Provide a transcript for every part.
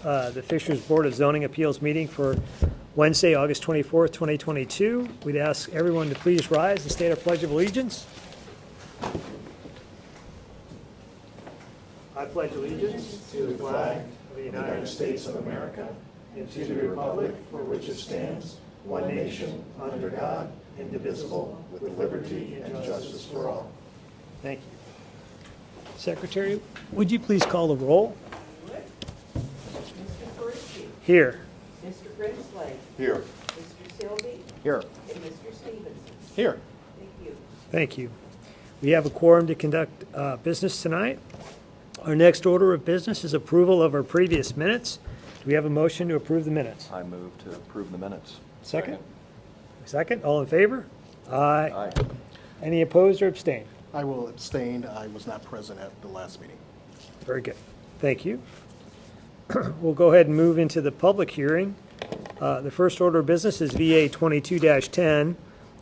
the Fishers Board of Zoning Appeals meeting for Wednesday, August 24th, 2022. We'd ask everyone to please rise and state our Pledge of Allegiance. I pledge allegiance to the flag of the United States of America and to the republic for which it stands, one nation, under God, indivisible, with liberty and justice for all. Thank you. Secretary, would you please call the roll? Mr. Percy. Here. Mr. Grimsley. Here. Mr. Sylvie. Here. And Mr. Stevenson. Here. Thank you. Thank you. We have a quorum to conduct business tonight. Our next order of business is approval of our previous minutes. Do we have a motion to approve the minutes? I move to approve the minutes. Second? Second, all in favor? Aye. Aye. Any opposed or abstained? I will abstain. I was not present at the last meeting. Very good. Thank you. We'll go ahead and move into the public hearing. The first order of business is VA 22-10,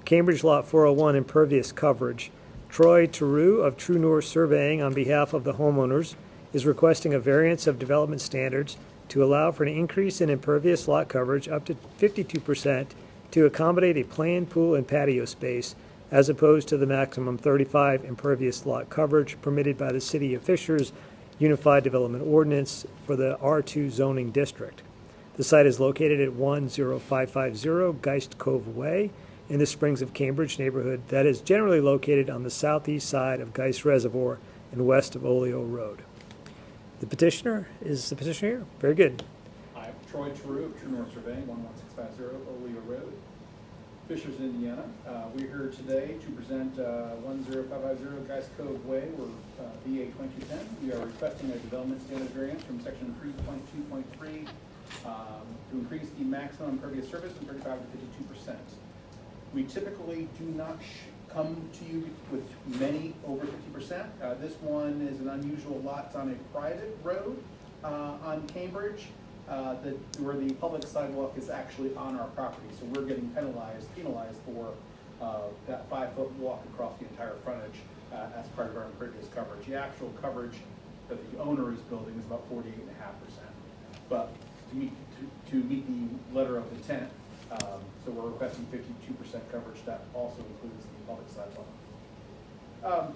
Cambridge Lot 401 impervious coverage. Troy Teru of True North Surveying, on behalf of the homeowners, is requesting a variance of development standards to allow for an increase in impervious lot coverage up to 52% to accommodate a planned pool and patio space, as opposed to the maximum 35 impervious lot coverage permitted by the City of Fishers Unified Development Ordinance for the R2 zoning district. The site is located at 10550 Geist Cove Way in the Springs of Cambridge neighborhood that is generally located on the southeast side of Geist Reservoir and west of Oleo Road. The petitioner, is the petitioner here? Very good. I'm Troy Teru of True North Surveying, 11650 Oleo Road, Fishers, Indiana. We're here today to present 10550 Geist Cove Way, or VA 2210. We are requesting a development standard variance from section 3.2.3 to increase the maximum impervious surface from 35 to 52%. We typically do not come to you with many over 50%. This one is an unusual lot. It's on a private road on Cambridge, where the public sidewalk is actually on our property. So we're getting penalized for that 5-foot walk across the entire frontage as part of our impervious coverage. The actual coverage that the owner is building is about 48.5%. But to meet the letter of intent, so we're requesting 52% coverage. That also includes the public sidewalk.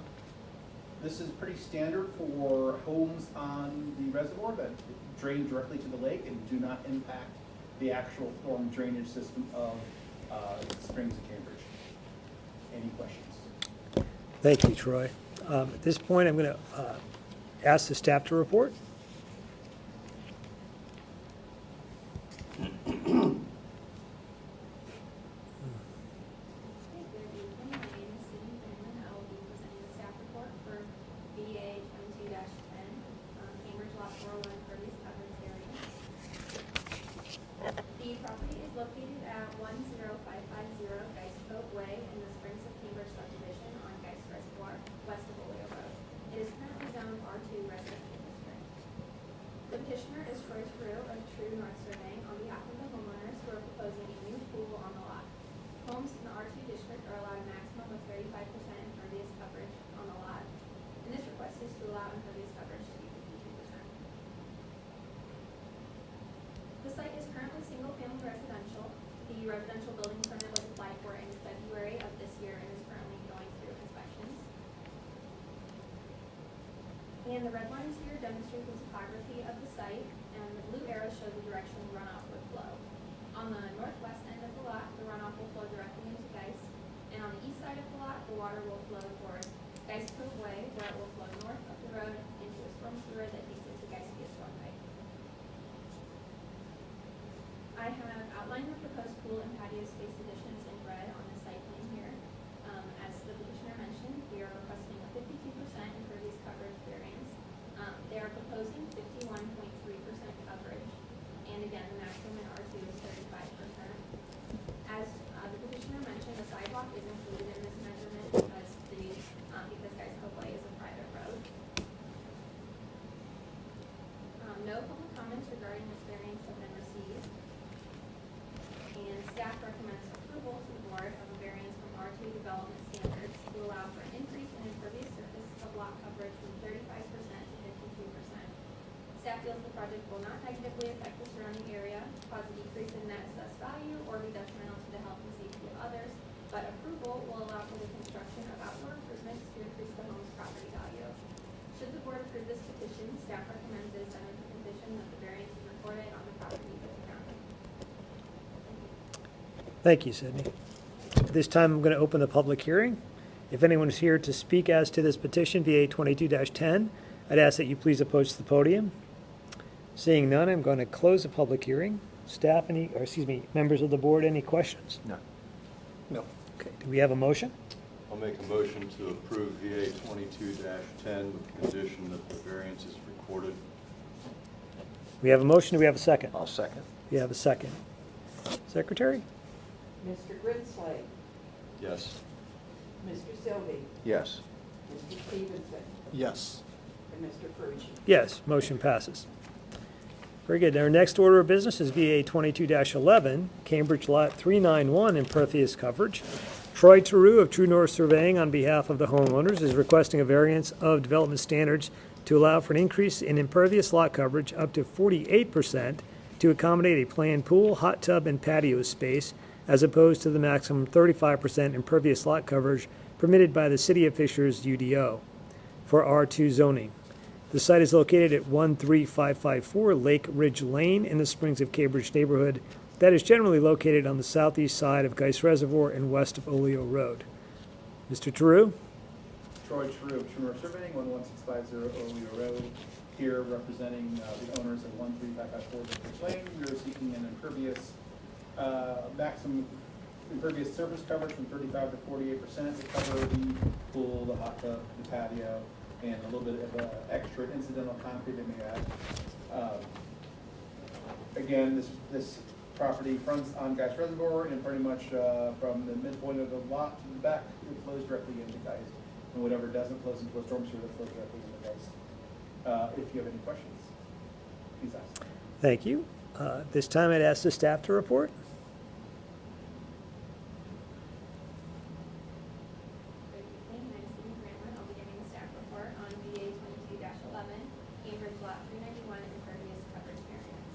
This is pretty standard for homes on the reservoir that drain directly to the lake and do not impact the actual storm drainage system of the Springs of Cambridge. Any questions? Thank you, Troy. At this point, I'm going to ask the staff to report. The petitioner is Troy Teru of True North Surveying on behalf of the homeowners who are proposing a new pool on the lot. Homes in the R2 district are allowed a maximum of 35% impervious coverage on the lot, and this request is to allow impervious coverage to be 52%. The site is currently single-family residential. The residential building permit was applied for in February of this year and is currently going through inspections. And the red lines here demonstrate the topography of the site, and the blue arrows show the direction the runoff would flow. On the northwest end of the lot, the runoff will flow directly into Geist, and on the east side of the lot, the water will flow towards Geist Cove Way, where it will flow north of the road into a storm sewer that feeds into Geist via storm pipe. I have outlined the proposed pool and patio space additions in red on the site plan here. As the petitioner mentioned, we are requesting a 52% impervious coverage variance. They are proposing 51.3% coverage, and again, the maximum in R2 is 35%. As the petitioner mentioned, the sidewalk is included in this measurement because Geist Cove Way is a private road. No public comments regarding this variance have been received, and staff recommends approval to the board of a variance from R2 development standards to allow for an increase in impervious surface of lot coverage from 35% to 52%. Staff feels the project will not negatively affect the surrounding area, cause a decrease in net assessed value, or be detrimental to the health and safety of others, but approval will allow for the construction of outdoor improvements to increase the home's property value. Should the board approve this petition, staff recommends it is done with the condition that the variance is recorded on the property with the county. Thank you, Sydney. At this time, I'm going to open the public hearing. If anyone is here to speak as to this petition, VA 22-10, I'd ask that you please approach the podium. Seeing none, I'm going to close the public hearing. Staff, members of the board, any questions? No. No. Okay, do we have a motion? I'll make a motion to approve VA 22-10 with the condition that the variance is recorded. We have a motion, do we have a second? I'll second. We have a second. Secretary? Mr. Grinsley, Yes. Mr. Sylvie, Yes. Mr. Stevenson, Yes. and Mr. Fuji. Yes, motion passes. Very good. Our next order of business is VA 22-11, Cambridge Lot 391 impervious coverage. Troy Teru of True North Surveying on behalf of the homeowners is requesting a variance of development standards to allow for an increase in impervious lot coverage up to 48% to accommodate a planned pool, hot tub, and patio space, as opposed to the maximum 35% impervious lot coverage permitted by the City of Fishers UDO for R2 zoning. The site is located at 13554 Lake Ridge Lane in the Springs of Cambridge neighborhood that is generally located on the southeast side of Geist Reservoir and west of Oleo Road. Mr. Teru? Troy True of True North Surveying, 11650 Oleo Road, here representing the owners of 13554 Lake Ridge Lane. We are seeking an impervious, maximum impervious surface coverage from 35 to 48% to cover the pool, the hot tub, the patio, and a little bit of extra incidental concrete they may add. Again, this property fronts on Geist Reservoir, and pretty much from the midpoint of the lot to the back, it flows directly into Geist. And whatever doesn't flows into a storm sewer that flows directly into Geist. If you have any questions, please ask. Thank you. This time I'd ask the staff to report. Good evening, I'm Cindy Granlund. I'll be giving a staff report on VA 22-11, Cambridge Lot 391 impervious coverage variance.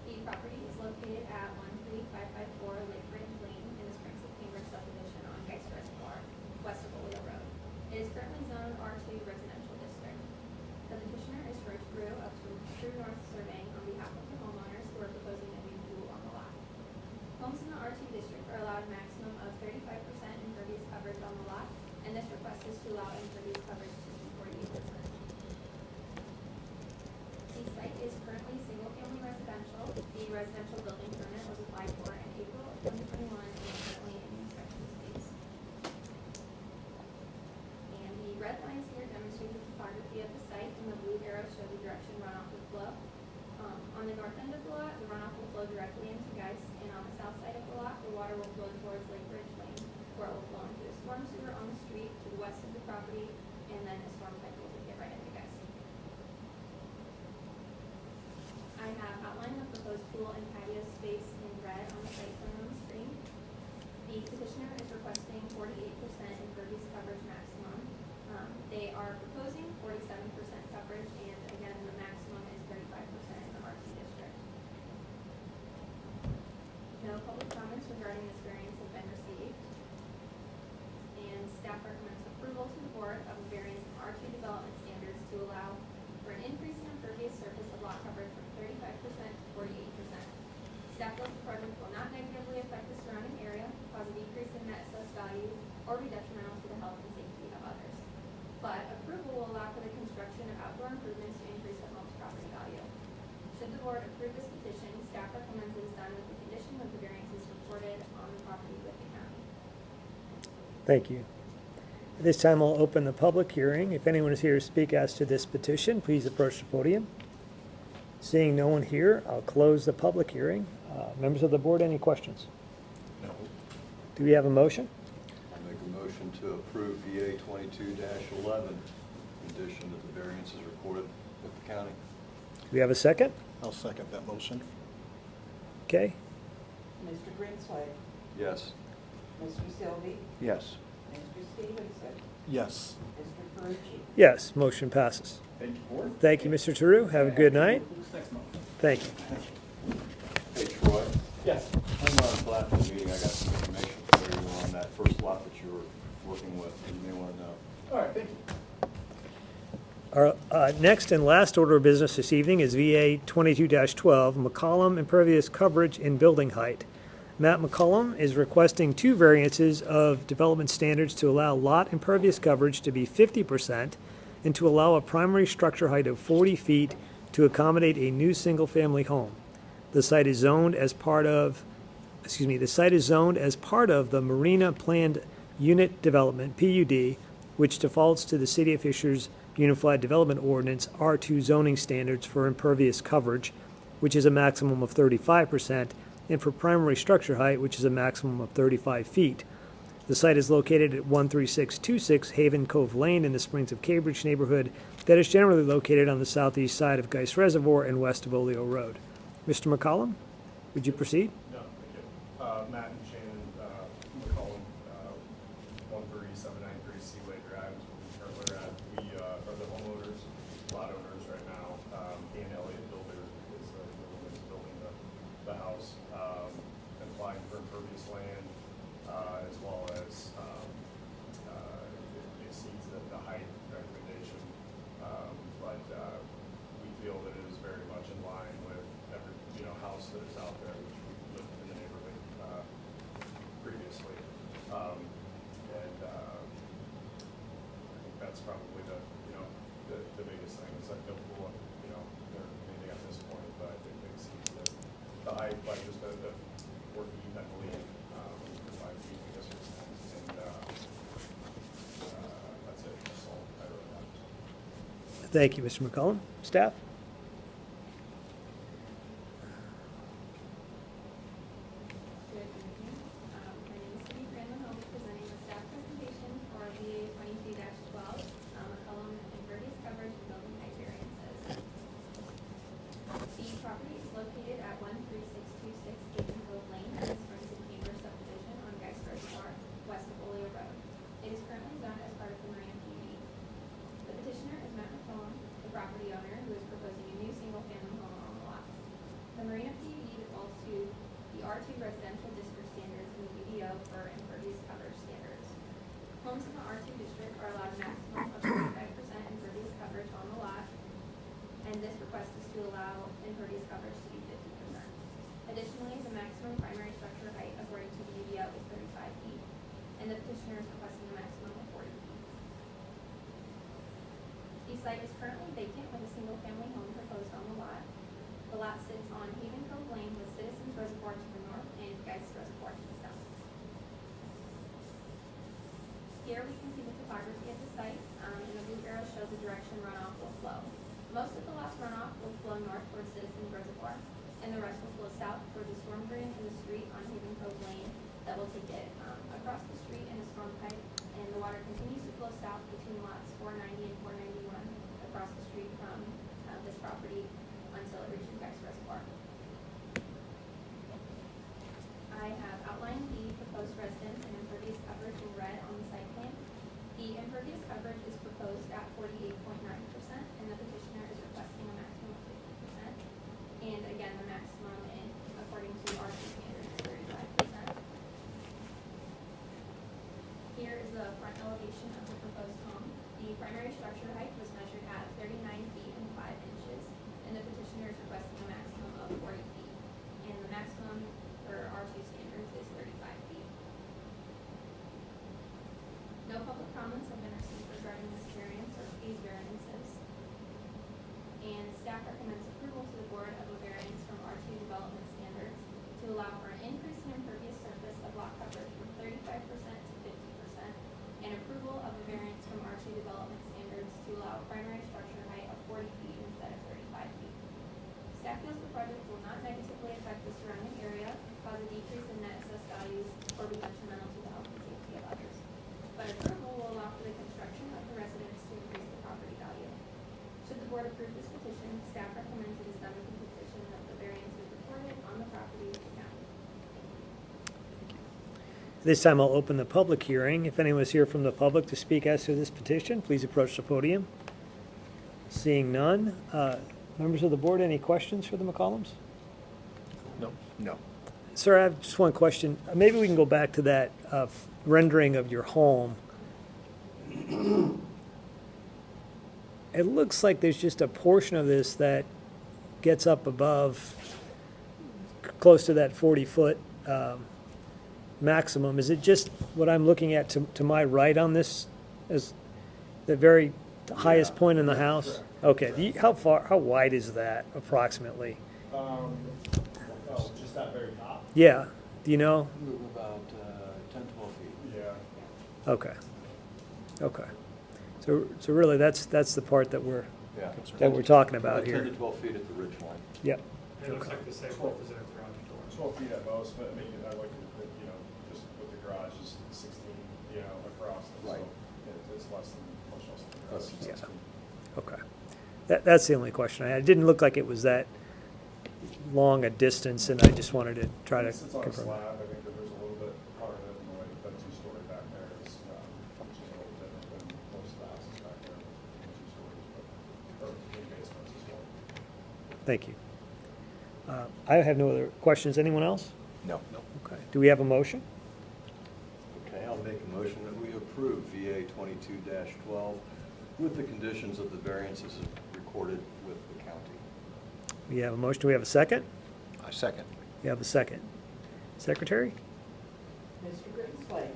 The property is located at 13554 Lake Ridge Lane in the Springs of Cambridge subdivision on Geist Reservoir, west of Oleo Road. It is currently zoned R2 residential district. The petitioner is Troy True of True North Surveying on behalf of the homeowners who are proposing a new pool on the lot. Homes in the R2 district are allowed a maximum of 35% impervious coverage on the lot, and this request is to allow impervious coverage to be 48%. The site is currently single-family residential. The residential building permit was applied for in April of 2021 and is currently in the inspection phase. And the red lines here demonstrate the topography of the site, and the blue arrows show the direction runoff will flow. On the north end of the lot, the runoff will flow directly into Geist, and on the south side of the lot, the water will flow towards Lake Ridge Lane, where it will flow into a storm sewer on the street to the west of the property, and then a storm pipe will take it right into Geist. I have outlined the proposed pool and patio space in red on the site plan on the screen. The petitioner is requesting 48% impervious coverage maximum. They are proposing 47% coverage, and again, the maximum is 35% in the R2 district. No public comments regarding this variance have been received. And staff recommends approval to the board of a variance from R2 development standards to allow for an increase in impervious surface of lot coverage from 35% to 48%. Staff feels the project will not negatively affect the surrounding area, cause a decrease in net assessed value, or be detrimental to the health and safety of others. But approval will allow for the construction of outdoor improvements to increase the home's property value. Should the board approve this petition, staff recommends it is done with the condition that the variance is recorded on the property with the county. Thank you. At this time, I'll open the public hearing. If anyone is here to speak as to this petition, please approach the podium. Seeing no one here, I'll close the public hearing. Members of the board, any questions? No. Do we have a motion? I'll make a motion to approve VA 22-11, condition that the variance is recorded with the county. Do we have a second? I'll second that motion. Okay. Mr. Grinsley, Yes. Mr. Sylvie, Yes. Mr. Stevenson, Yes. Mr. Fuji. Yes, motion passes. Thank you, board. Thank you, Mr. Taru. Have a good night. Who's next month? Thank you. Hey, Troy, Yes. I'm glad for the meeting. I got some information for you on that first lot that you were working with. You may want to know. All right, thank you. Our next and last order of business this evening is VA 22-12, McCollum impervious coverage and building height. Matt McCollum is requesting two variances of development standards to allow lot impervious coverage to be 50% and to allow a primary structure height of 40 feet to accommodate a new single-family home. The site is zoned as part of the Marina Planned Unit Development, PUD, which defaults to the City of Fishers Unified Development Ordinance R2 zoning standards for impervious coverage, which is a maximum of 35%, and for primary structure height, which is a maximum of 35 feet. The site is located at 13626 Haven Cove Lane in the Springs of Cambridge neighborhood that is generally located on the southeast side of Geist Reservoir and west of Oleo Road. Mr. McCollum, would you proceed? No, thank you. Matt and Shannon McCollum, 13793 Seaway Drive, we're at. We are the homeowners, lot owners right now. Dan Elliott Builder is the one that's building the house. Applying for impervious land, as well as it exceeds the height recommendation. But we feel that it is very much in line with every, house that is out there, which we've lived in the neighborhood previously. I think that's probably the biggest thing. It's like no pool, anything at this point, but I think it exceeds the height by just the 4 feet, I believe, 5 feet, I guess it's, and that's it. That's all I really have. Thank you, Mr. McCollum. Staff? Good evening. My name is Cindy Granlund, presenting the staff presentation for VA 22-12, McCollum impervious coverage and building height variances. The property is located at 13626 Haven Cove Lane in the Springs of Cambridge subdivision on Geist Reservoir, west of Oleo Road. It is currently zoned as part of the Marina PUD. The petitioner is Matt McCollum, the property owner, who is proposing a new single-family home on the lot. The Marina PUD defaults to the R2 residential district standards and the UDO for impervious coverage standards. Homes in the R2 district are allowed a maximum of 35% impervious coverage on the lot, and this request is to allow impervious coverage to be 50%. Additionally, the maximum primary structure height according to the UDO is 35 feet, and the petitioner is requesting a maximum of 40 feet. The site is currently vacant with a single-family home proposed on the lot. The lot sits on Haven Cove Lane with Citizens Reservoir to the north and Geist Reservoir to the south. Here we can see the topography of the site, and the blue arrow shows the direction runoff will flow. Most of the lot's runoff will flow north towards Citizens Reservoir, and the rest will flow south toward the storm drain in the street on Haven Cove Lane that will take it across the street in a storm pipe, and the water continues to flow south between lots 490 and 491 across the street from this property until it reaches Geist Reservoir. I have outlined the proposed residence and impervious coverage in red on the site plan. The impervious coverage is proposed at 48.9%, and the petitioner is requesting a maximum of 50%. And again, the maximum according to R2 standards is 35%. Here is the front elevation of the proposed home. The primary structure height was measured at 39 feet and 5 inches, and the petitioner is requesting a maximum of 40 feet. And the maximum for R2 standards is 35 feet. No public comments have been received regarding this variance or these variances. And staff recommends approval to the board of a variance from R2 development standards to allow for an increase in impervious surface of lot coverage from 35% to 50%, and approval of a variance from R2 development standards to allow a primary structure height of 40 feet instead of 35 feet. Staff feels the project will not negatively affect the surrounding area, cause a decrease in net assessed value, or be detrimental to the health and safety of others. But approval will allow for the construction of the residence to increase the property value. Should the board approve this petition, staff recommends it is done with the petition that the variance is reported on the property with the county. This time I'll open the public hearing. If anyone is here from the public to speak as to this petition, please approach the podium. Seeing none. Members of the board, any questions for the McCollums? No. No. Sir, I have just one question. Maybe we can go back to that rendering of your home. It looks like there's just a portion of this that gets up above, close to that 40-foot maximum. Is it just what I'm looking at to my right on this, as the very highest point in the house? Okay, how wide is that approximately? Just that very top? Yeah, do you know? About 10, 12 feet. Yeah. Okay. Okay. So really, that's the part that we're talking about 10 to here. 12 feet at the ridge line. Yep. It looks like the same width as a garage door. 12 feet at most, but maybe I like it, just with the garage is 16, across. And Right. So it's less than, much less than the Less garage. than Yeah. 16. Okay. That's the only question I had. It didn't look like it was that long a distance, and I just wanted to try to Since it's on a confirm. slab, I think that there's a little bit part of it, and the two-story back there is, just a little different than most of the houses back there, in 2 stories, or three basements as well. Thank you. I have no other questions. Anyone else? No. No. Okay. Do we have a motion? Okay, I'll make a motion that we approve VA 22-12 with the conditions of the variances recorded with the county. We have a motion. Do we have a second? I second. We have a second. Secretary? Mr. Greenslade,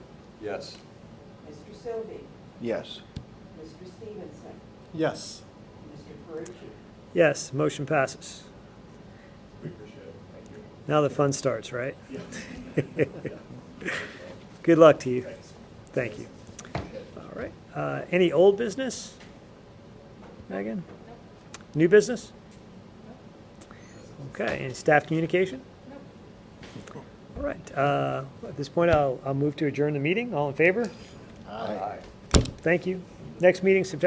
Yes. Mr. Sylvie, Yes. Mr. Stevenson, Yes. Mr. Ferrucci. Yes, motion passes. We appreciate it, thank you. Now the fun starts, right? Yeah. Good luck to you. Thanks. Thank you. All right. Any old business? Megan? New business? Okay, and staff communication? All right, at this point, I'll move to adjourn the meeting. All in favor? Aye. Thank you. Next meeting, September